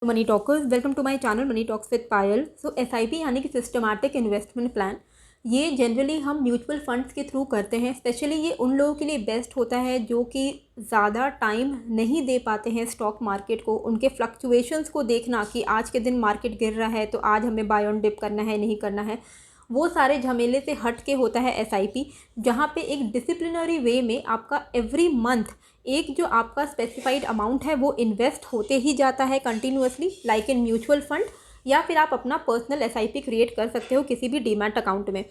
Money talkers, welcome to my channel money talks with Payal. So SIP यानी कि systematic investment plan, ये generally हम mutual funds के through करते हैं। स्पेशली ये उन लोगों के लिए बेस्ट होता है जो कि ज़्यादा टाइम नहीं दे पाते हैं स्टॉक मार्केट को, उनके फ्लक्चुएशंस को देखना कि आज के दिन मार्केट गिर रहा है तो आज हमें बाय ऑन डिप करना है नहीं करना है, वो सारे झमेले से हट के होता है एसआईपी, जहाँ पे एक डिसिप्लिनरी वे में आपका एवरी मंथ एक जो आपका स्पेसिफाइड अमाउंट है वो इन्वेस्ट होते ही जाता है continuously, like in mutual fund, या फिर आप अपना पर्सनल एसआईपी क्रिएट कर सकते हो किसी भी डीमैट अकाउंट में।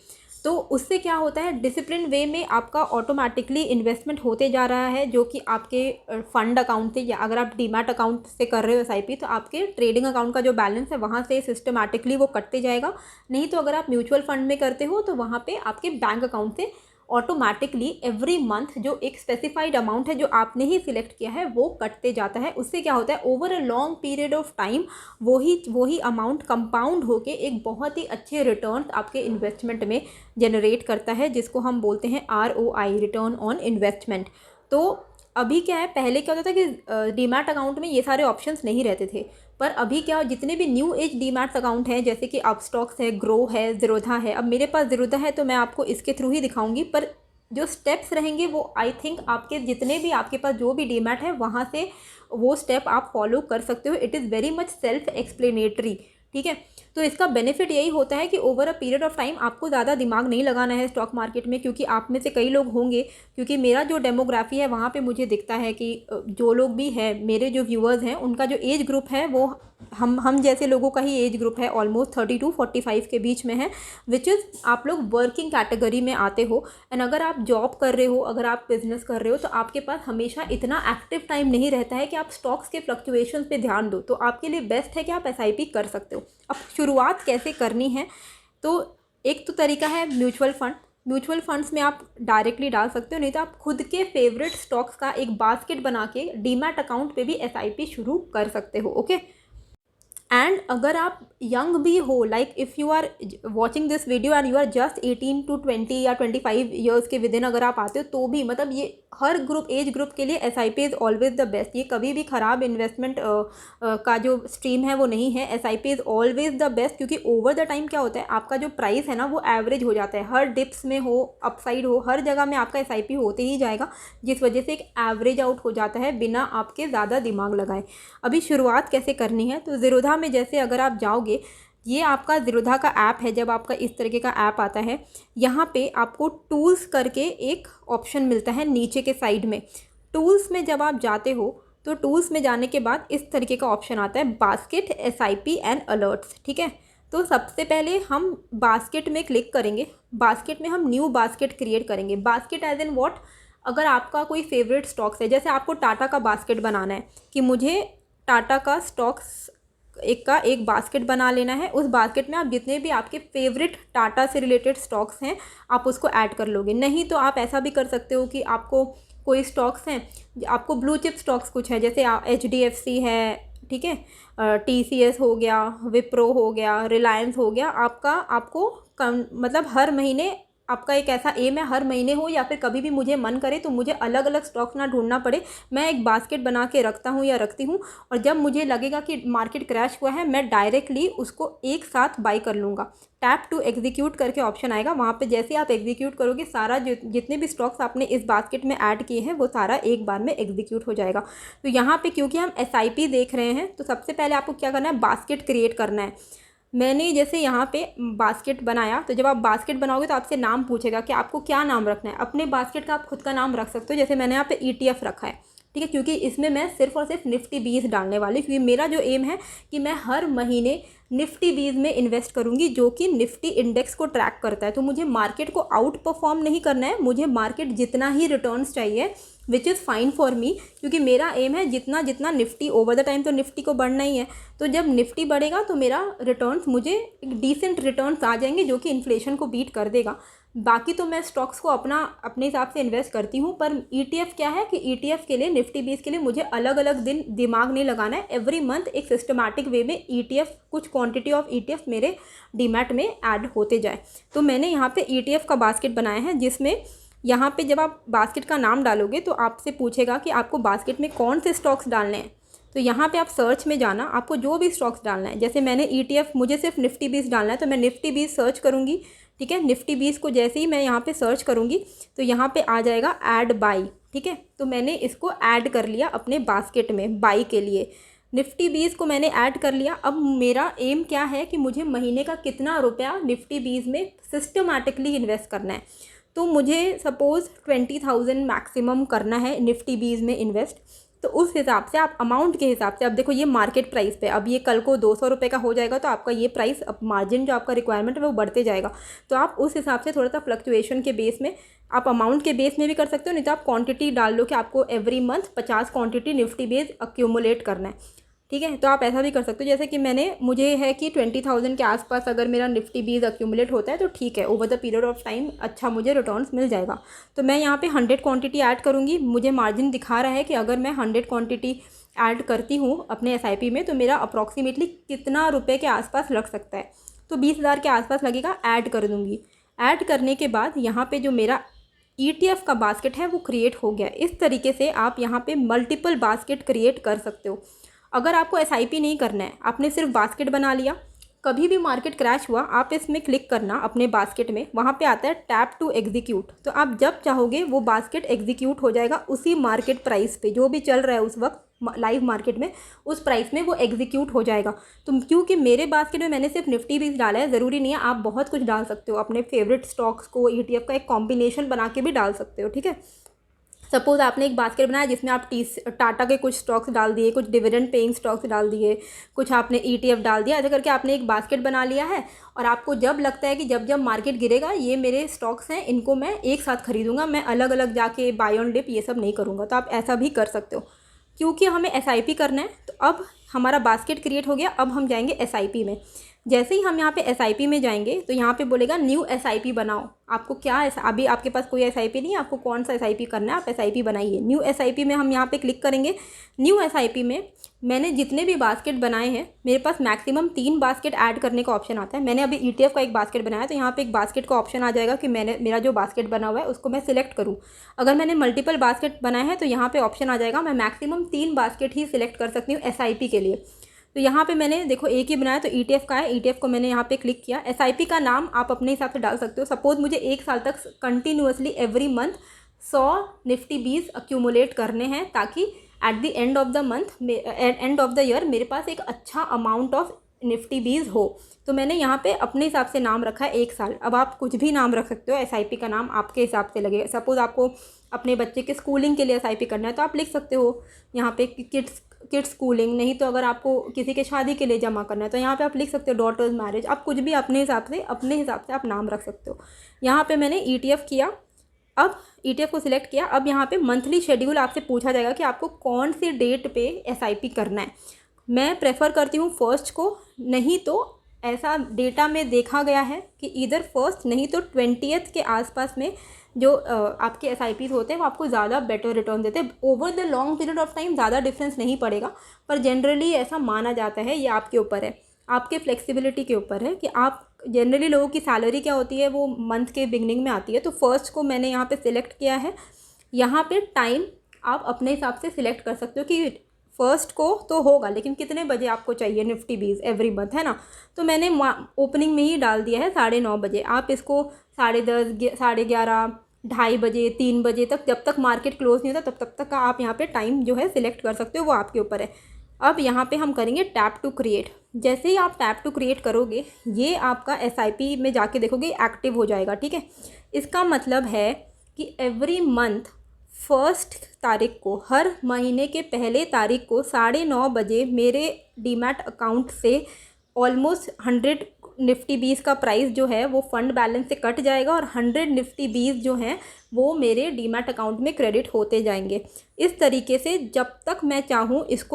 तो उससे क्या होता है, डिसिप्लिन वे में आपका ऑटोमेटिकली इन्वेस्टमेंट होते जा रहा है, जो कि आपके फंड अकाउंट से, या अगर आप डीमैट अकाउंट से कर रहे हो एसआईपी तो आपके ट्रेडिंग अकाउंट का जो बैलेंस है वहाँ से सिस्टमैटिकली वो कटते जाएगा। नहीं तो अगर आप म्यूचुअल फंड में करते हो तो वहाँ पे आपके बैंक अकाउंट से ऑटोमेटिकली एवरी मंथ जो एक स्पेसिफाइड अमाउंट है जो आपने ही सिलेक्ट किया है वो कटते जाता है। उससे क्या होता है, over a long period of time वही अमाउंट कंपाउंड होके एक बहुत ही अच्छे रिटर्न आपके इन्वेस्टमेंट में जनरेट करता है, जिसको हम बोलते हैं ROI, रिटर्न ऑन इन्वेस्टमेंट। तो अभी क्या है, पहले क्या होता था कि डीमैट अकाउंट में ये सारे ऑप्शंस नहीं रहते थे, पर अभी क्या, जितने भी न्यू एज डीमैट अकाउंट हैं, जैसे कि अपस्टॉक्स है, ग्रो है, ज़ीरोधा है। अब मेरे पास ज़ीरोधा है तो मैं आपको इसके थ्रू ही दिखाऊंगी, पर जो स्टेप्स रहेंगे वो आई थिंक आपके जितने भी आपके पास जो भी डीमैट है वहाँ से वो स्टेप आप फॉलो कर सकते हो। It is very much self explanatory, ठीक है। तो इसका बेनिफिट यही होता है कि over a period of time आपको ज़्यादा दिमाग नहीं लगाना है स्टॉक मार्केट में, क्योंकि आप में से कई लोग होंगे, क्योंकि मेरा जो डेमोग्राफी है वहाँ पे मुझे दिखता है कि जो लोग भी हैं, मेरे जो व्यूअर्स हैं, उनका जो एज ग्रुप है वो हम जैसे लोगों का ही एज ग्रुप है, ऑलमोस्ट 30 to 45 के बीच में है, विच इज़ आप लोग वर्किंग कैटेगरी में आते हो। एंड अगर आप जॉब कर रहे हो, अगर आप बिजनेस कर रहे हो, तो आपके पास हमेशा इतना एक्टिव टाइम नहीं रहता है कि आप स्टॉक्स के फ्लक्चुएशन पे ध्यान दो। तो आपके लिए बेस्ट है कि आप एसआईपी कर सकते हो। अब शुरुआत कैसे करनी है, तो एक तो तरीका है म्यूचुअल फंड। म्यूचुअल फंड्स में आप डायरेक्टली डाल सकते हो, नहीं तो आप खुद के फेवरेट स्टॉक्स का एक बास्केट बना के डीमैट अकाउंट पे भी एसआईपी शुरू कर सकते हो। ओके। एंड अगर आप यंग भी हो, like if you are watching this video and you are just 18 to 20 या 25 ईयर्स के विद इन अगर आप आते हो, तो भी मतलब ये हर ग्रुप, एज ग्रुप के लिए SIP is always the best. ये कभी भी ख़राब इन्वेस्टमेंट का जो स्ट्रीम है वो नहीं है। SIP is always the best, क्योंकि ओवर द टाइम क्या होता है, आपका जो प्राइस है ना वो एवरेज हो जाता है। हर डिप्स में हो, अपसाइड हो, हर जगह में आपका एसआईपी होते ही जाएगा, जिस वजह से एक एवरेज आउट हो जाता है बिना आपके ज़्यादा दिमाग लगाए। अभी शुरुआत कैसे करनी है, तो ज़ीरोधा में जैसे अगर आप जाओगे, ये आपका ज़ीरोधा का ऐप है। जब आपका इस तरीके का ऐप आता है, यहाँ पे आपको टूल्स करके एक ऑप्शन मिलता है नीचे के साइड में। टूल्स में जब आप जाते हो तो टूल्स में जाने के बाद इस तरीके का ऑप्शन आता है, बास्केट, एसआईपी एंड अलर्ट्स, ठीक है। तो सबसे पहले हम बास्केट में क्लिक करेंगे। बास्केट में हम न्यू बास्केट क्रिएट करेंगे। बास्केट एज इन व्हाट, अगर आपका कोई फेवरेट स्टॉक्स है, जैसे आपको टाटा का बास्केट बनाना है कि मुझे टाटा का स्टॉक्स एक बास्केट बना लेना है। उस बास्केट में आप जितने भी आपके फेवरेट टाटा से रिलेटेड स्टॉक्स हैं आप उसको ऐड कर लोगे। नहीं तो आप ऐसा भी कर सकते हो कि आपको कोई स्टॉक्स हैं, आपको ब्लू चिप स्टॉक्स कुछ है, जैसे HDFC है, ठीक है, TCS हो गया, विप्रो हो गया, रिलायंस हो गया। आपको मतलब हर महीने आपका एक ऐसा एम है, हर महीने हो या फिर कभी भी मुझे मन करे तो मुझे अलग अलग स्टॉक्स ना ढूंढना पड़े, मैं एक बास्केट बना के रखता हूँ या रखती हूँ, और जब मुझे लगेगा कि मार्केट क्रैश हुआ है मैं डायरेक्टली उसको एक साथ बाई कर लूँगा। टैप टू एग्जीक्यूट करके ऑप्शन आएगा, वहाँ पे जैसे आप एग्जीक्यूट करोगे सारा जितने भी स्टॉक्स आपने इस बास्केट में ऐड किए हैं वो सारा एक बार में एग्जीक्यूट हो जाएगा। तो यहाँ पे क्योंकि हम एसआईपी देख रहे हैं, तो सबसे पहले आपको क्या करना है, बास्केट क्रिएट करना है। मैंने जैसे यहाँ पे बास्केट बनाया, तो जब आप बास्केट बनाओगे तो आपसे नाम पूछेगा कि आपको क्या नाम रखना है। अपने बास्केट का आप खुद का नाम रख सकते हो, जैसे मैंने यहाँ पे ETF रखा है, ठीक है, क्योंकि इसमें मैं सिर्फ और सिर्फ निफ्टी 20 डालने वाली, क्योंकि मेरा जो एम है कि मैं हर महीने निफ्टी 20 में इन्वेस्ट करूंगी, जो कि निफ्टी इंडेक्स को ट्रैक करता है। तो मुझे मार्केट को आउट परफॉर्म नहीं करना है, मुझे मार्केट जितना ही रिटर्न्स चाहिए, which is fine for me, क्योंकि मेरा एम है जितना जितना निफ्टी ओवर द टाइम, तो निफ्टी को बढ़ना ही है। तो जब निफ्टी बढ़ेगा तो मेरा रिटर्न्स, मुझे एक डिसेंट रिटर्न्स आ जाएंगे जो कि इन्फ्लेशन को बीट कर देगा। बाकी तो मैं स्टॉक्स को अपने हिसाब से इन्वेस्ट करती हूँ, पर ETF क्या है कि ETF के लिए, निफ्टी 20 के लिए मुझे अलग अलग दिन दिमाग नहीं लगाना है। एवरी मंथ एक सिस्टमैटिक वे में ETF, कुछ क्वांटिटी ऑफ ETF मेरे डीमैट में ऐड होते जाए। तो मैंने यहाँ पे ETF का बास्केट बनाया है, जिसमें यहाँ पे जब आप बास्केट का नाम डालोगे तो आपसे पूछेगा कि आपको बास्केट में कौन से स्टॉक्स डालने हैं। तो यहाँ पे आप सर्च में जाना, आपको जो भी स्टॉक्स डालना है, जैसे मैंने ETF, मुझे सिर्फ निफ्टी 20 डालना है तो मैं निफ्टी 20 सर्च करूँगी, ठीक है। निफ्टी 20 को जैसे ही मैं यहाँ पे सर्च करूँगी तो यहाँ पे आ जाएगा ऐड बाई, ठीक है। तो मैंने इसको ऐड कर लिया अपने बास्केट में बाई के लिए। निफ्टी 20 को मैंने ऐड कर लिया। अब मेरा एम क्या है कि मुझे महीने का कितना रुपया निफ्टी 20 में सिस्टमैटिकली इन्वेस्ट करना है। तो मुझे सपोज़ 20,000 मैक्सिमम करना है निफ्टी 20 में इन्वेस्ट। तो उस हिसाब से आप अमाउंट के हिसाब से, अब देखो ये मार्केट प्राइस पे, अब ये कल को 200 रुपये का हो जाएगा तो आपका ये प्राइस, अब मार्जिन जो आपका रिक्वायरमेंट है वो बढ़ते जाएगा। तो आप उस हिसाब से थोड़ा सा फ्लक्चुएशन के बेस में, आप अमाउंट के बेस में भी कर सकते हो, नहीं तो आप क्वांटिटी डाल लो कि आपको every month 50 quantity Nifty base accumulate करना है, ठीक है। तो आप ऐसा भी कर सकते हो, जैसे कि मुझे है कि 20,000 के आसपास अगर मेरा निफ्टी 20 अक्यूमुलेट होता है तो ठीक है, over the period of time अच्छा मुझे रिटर्न्स मिल जाएगा। तो मैं यहाँ पे 100 क्वांटिटी ऐड करूँगी। मुझे मार्जिन दिखा रहा है कि अगर मैं 100 क्वांटिटी ऐड करती हूँ अपने SIP में तो मेरा अप्रॉक्सीमेटली कितना रुपये के आसपास लग सकता है, तो 20,000 के आसपास लगेगा। ऐड कर दूँगी। ऐड करने के बाद यहाँ पर जो मेरा ETF का बास्केट है वो क्रिएट हो गया। इस तरीके से आप यहाँ पर मल्टीपल बास्केट क्रिएट कर सकते हो। अगर आपको SIP नहीं करना है, आपने सिर्फ बास्केट बना लिया, कभी भी मार्केट क्रैश हुआ आप इसमें क्लिक करना अपने बास्केट में, वहाँ पे आता है टैप टू एग्जीक्यूट। तो आप जब चाहोगे वो बास्केट एग्जीक्यूट हो जाएगा उसी मार्केट प्राइस पे, जो भी चल रहा है उस वक्त लाइव मार्केट में, उस प्राइस में वो एग्जीक्यूट हो जाएगा। तो क्योंकि मेरे बास्केट में मैंने सिर्फ निफ्टी 20 डाला है, ज़रूरी नहीं है, आप बहुत कुछ डाल सकते हो। अपने फेवरेट स्टॉक्स को ETF का एक कॉम्बिनेशन बना के भी डाल सकते हो, ठीक है। सपोज़ आपने एक बास्केट बनाया जिसमें आप टाटा के कुछ स्टॉक्स डाल दिए, कुछ डिविडेंड पेइंग स्टॉक्स डाल दिए, कुछ आपने ETF डाल दिया, ऐसा करके आपने एक बास्केट बना लिया है। और आपको जब लगता है कि जब जब मार्केट गिरेगा ये मेरे स्टॉक्स हैं, इनको मैं एक साथ खरीदूंगा, मैं अलग अलग जाके बाय ऑन डिप ये सब नहीं करूँगा, तो आप ऐसा भी कर सकते हो। क्योंकि हमें SIP करना है तो अब हमारा बास्केट क्रिएट हो गया। अब हम जाएंगे SIP में। जैसे ही हम यहाँ पे SIP में जाएंगे तो यहाँ पे बोलेगा न्यू SIP बनाओ। आपको क्या अभी आपके पास कोई SIP नहीं है, आपको कौन सा SIP करना है, आप SIP बनाइए। न्यू SIP में हम यहाँ पे क्लिक करेंगे। न्यू SIP में मैंने जितने भी बास्केट बनाए हैं, मेरे पास मैक्सिमम 3 बास्केट ऐड करने का ऑप्शन आता है। मैंने अभी ETF का एक बास्केट बनाया तो यहाँ पे एक बास्केट का ऑप्शन आ जाएगा कि मेरा जो बास्केट बना हुआ है उसको मैं सिलेक्ट करूँ। अगर मैंने मल्टीपल बास्केट बनाए हैं तो यहाँ पे ऑप्शन आ जाएगा मैं मैक्सिमम 3 बास्केट ही सिलेक्ट कर सकती हूँ SIP के लिए। तो यहाँ पे मैंने देखो एक ही बनाया तो ETF का है, ETF को मैंने यहाँ पे क्लिक किया। SIP का नाम आप अपने हिसाब से डाल सकते हो। सपोज़ मुझे 1 साल तक continuously every month 100 Nifty 20 accumulate करने हैं, ताकि at the end of the month, end of the year मेरे पास एक अच्छा अमाउंट ऑफ निफ्टी 20 हो। तो मैंने यहाँ पे अपने हिसाब से नाम रखा है 1 साल। अब आप कुछ भी नाम रख सकते हो, SIP का नाम आपके हिसाब से लगेगा। सपोज़ आपको अपने बच्चे के स्कूलिंग के लिए SIP करना है तो आप लिख सकते हो यहाँ पे किड्स स्कूलिंग, नहीं तो अगर आपको किसी के शादी के लिए जमा करना है तो यहाँ पे आप लिख सकते हो डॉटर्स मैरिज। आप कुछ भी अपने हिसाब से आप नाम रख सकते हो। यहाँ पे मैंने ETF किया। अब ETF को सिलेक्ट किया। अब यहाँ पे मंथली शेड्यूल आपसे पूछा जाएगा कि आपको कौन सी डेट पे SIP करना है। मैं प्रेफर करती हूँ 1st को, नहीं तो ऐसा डेटा में देखा गया है कि इधर 1st नहीं तो 20th के आसपास में जो आपके SIPs होते हैं वो आपको ज़्यादा बेटर रिटर्न देते हैं। Over the long period of time ज़्यादा डिफरेंस नहीं पड़ेगा, पर जनरली ऐसा माना जाता है। ये आपके ऊपर है, आपके फ्लेक्सिबिलिटी के ऊपर है कि आप जनरली लोगों की सैलरी क्या होती है वो मंथ के बिगनिंग में आती है। तो 1st को मैंने यहाँ पे सिलेक्ट किया है। यहाँ पे टाइम आप अपने हिसाब से सिलेक्ट कर सकते हो कि 1st को तो होगा, लेकिन कितने बजे आपको चाहिए निफ्टी 20 एवरी मंथ, है ना। तो मैंने ओपनिंग में ही डाल दिया है 9:30 बजे। आप इसको 10:30, 11:30, 2:30 बजे, 3 बजे तक, जब तक मार्केट क्लोज नहीं होता तब तक का आप यहाँ पे टाइम जो है सिलेक्ट कर सकते हो, वो आपके ऊपर है। अब यहाँ पे हम करेंगे टैप टू क्रिएट। जैसे ही आप टैप टू क्रिएट करोगे ये आपका SIP में जाके देखोगे एक्टिव हो जाएगा, ठीक है। इसका मतलब है कि एवरी मंथ 1st तारीख को, हर महीने के पहले तारीख को 9:30 बजे मेरे डीमैट अकाउंट से ऑलमोस्ट 100 निफ्टी 20 का प्राइस जो है वो फंड बैलेंस से कट जाएगा और 100 निफ्टी 20 जो हैं वो मेरे डीमैट अकाउंट में क्रेडिट होते जाएंगे। इस तरीके से जब तक मैं चाहूँ इस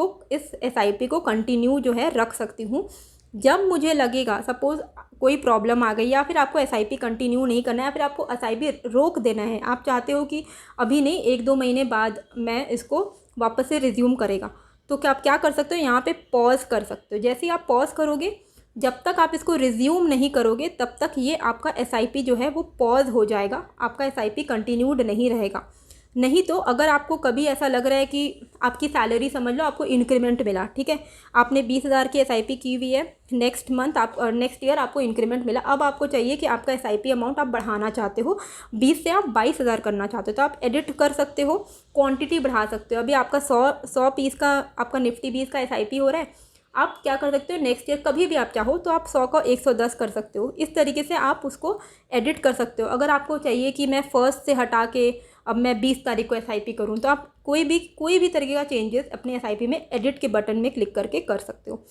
SIP को कंटिन्यू जो है रख सकती हूँ। जब मुझे लगेगा सपोज़ कोई प्रॉब्लम आ गई या फिर आपको SIP कंटिन्यू नहीं करना है या फिर आपको SIP रोक देना है, आप चाहते हो कि अभी नहीं 1-2 महीने बाद मैं इसको वापस से रिज्यूम करेगा, तो क्या आप क्या कर सकते हो, यहाँ पे पॉज कर सकते हो। जैसे ही आप पॉज करोगे, जब तक आप इसको रिज्यूम नहीं करोगे तब तक ये आपका SIP जो है वो पॉज हो जाएगा, आपका SIP कंटिन्यूड नहीं रहेगा। नहीं तो अगर आपको कभी ऐसा लग रहा है कि आपकी सैलरी समझ लो आपको इंक्रीमेंट मिला, ठीक है, आपने 20,000 की एसआईपी की हुई है, नेक्स्ट मंथ आप नेक्स्ट ईयर आपको इंक्रीमेंट मिला, अब आपको चाहिए कि आपका एसआईपी अमाउंट आप बढ़ाना चाहते हो, 20 से आप 22,000 करना चाहते हो, तो आप एडिट कर सकते हो, क्वांटिटी बढ़ा सकते हो। अभी आपका 100 पीस का आपका निफ्टी 20 का एसआईपी हो रहा है, आप क्या कर सकते हो, नेक्स्ट ईयर कभी भी आप चाहो तो आप 100 का 110 कर सकते हो। इस तरीके से आप उसको एडिट कर सकते हो। अगर आपको चाहिए कि मैं फर्स्ट से हटा के अब मैं 20 तारीख को एसआईपी करूं, तो आप कोई भी तरीके का चेंजेस अपने एसआईपी में एडिट के बटन में क्लिक करके कर सकते हो।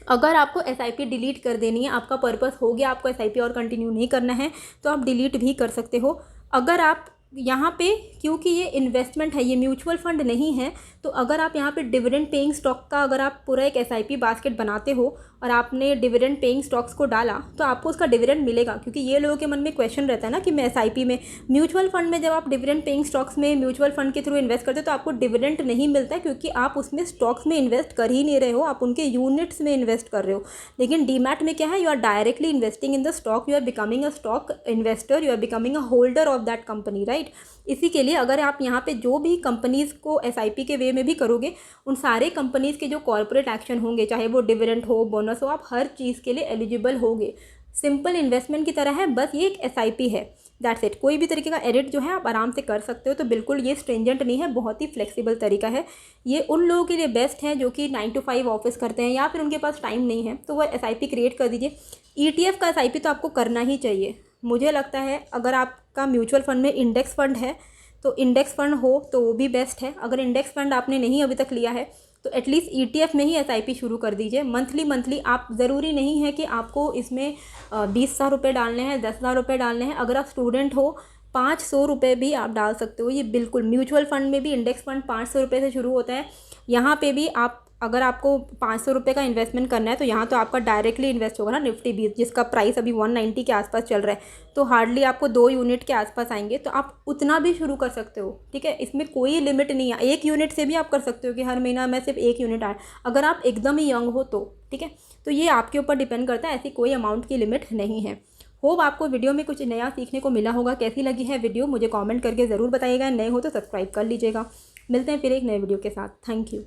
अगर आपको एसआईपी डिलीट कर देनी है, आपका पर्पस हो गया, आपको एसआईपी और कंटिन्यू नहीं करना है, तो आप डिलीट भी कर सकते हो। अगर आप यहाँ पे, क्योंकि ये इन्वेस्टमेंट है, ये म्यूचुअल फंड नहीं है, तो अगर आप यहाँ पे डिविडेंड पेइंग स्टॉक का अगर आप पूरा एक एसआईपी बास्केट बनाते हो और आपने डिविडेंड पेइंग स्टॉक्स को डाला, तो आपको उसका डिविडेंड मिलेगा। क्योंकि ये लोगों के मन में क्वेश्चन रहता है ना कि मैं एसआईपी में, म्यूचुअल फंड में जब आप डिविडेंड पेइंग स्टॉक्स में म्यूचुअल फंड के थ्रू इन्वेस्ट करते हो तो आपको डिविडेंड नहीं मिलता है, क्योंकि आप उसमें स्टॉक्स में इन्वेस्ट कर ही नहीं रहे हो, आप उनके यूनिट्स में इन्वेस्ट कर रहे हो। लेकिन डीमैट में क्या है, you are directly investing in the stock, you are becoming a stock investor, you are becoming a holder of that company, right. इसी के लिए अगर आप यहाँ पे जो भी कंपनीज़ को एसआईपी के वे में भी करोगे, उन सारे कंपनीज़ के जो कॉर्पोरेट एक्शन होंगे, चाहे वो डिविडेंड हो, बोनस हो, आप हर चीज़ के लिए एलिजिबल होगे। सिंपल इन्वेस्टमेंट की तरह है, बस ये एक एसआईपी है, दैट्स इट। कोई भी तरीके का एडिट जो है आप आराम से कर सकते हो, तो बिल्कुल ये स्ट्रिंजेंट नहीं है, बहुत ही फ्लेक्सिबल तरीका है। ये उन लोगों के लिए बेस्ट है जो कि 9 to 5 ऑफिस करते हैं या फिर उनके पास टाइम नहीं है, तो वो एसआईपी क्रिएट कर दीजिए। ईटीएफ का एसआईपी तो आपको करना ही चाहिए, मुझे लगता है। अगर आपका म्यूचुअल फंड में इंडेक्स फंड है तो इंडेक्स फंड हो तो वो भी बेस्ट है। अगर इंडेक्स फंड आपने नहीं अभी तक लिया है तो एटलीस्ट ईटीएफ में ही एसआईपी शुरू कर दीजिए। मंथली आप, ज़रूरी नहीं है कि आपको इसमें 20,000 रुपये डालने हैं, 10,000 रुपये डालने हैं। अगर आप स्टूडेंट हो 500 रुपये भी आप डाल सकते हो। ये बिल्कुल, म्यूचुअल फंड में भी इंडेक्स फंड 500 रुपये से शुरू होता है। यहाँ पे भी आप, अगर आपको 500 रुपये का इन्वेस्टमेंट करना है तो यहाँ तो आपका डायरेक्टली इन्वेस्ट होगा ना निफ्टी 20, जिसका प्राइस अभी 190 के आसपास चल रहा है, तो हार्डली आपको 2 यूनिट के आसपास आएंगे, तो आप उतना भी शुरू कर सकते हो, ठीक है। इसमें कोई लिमिट नहीं है, 1 यूनिट से भी आप कर सकते हो कि हर महीना मैं सिर्फ 1 यूनिट आए, अगर आप एकदम ही यंग हो तो, ठीक है। तो ये आपके ऊपर डिपेंड करता है, ऐसी कोई अमाउंट की लिमिट नहीं है। होप आपको वीडियो में कुछ नया सीखने को मिला होगा। कैसी लगी है वीडियो मुझे कमेंट करके ज़रूर बताइएगा। नए हो तो सब्सक्राइब कर लीजिएगा। मिलते हैं फिर एक नए वीडियो के साथ। Thank you.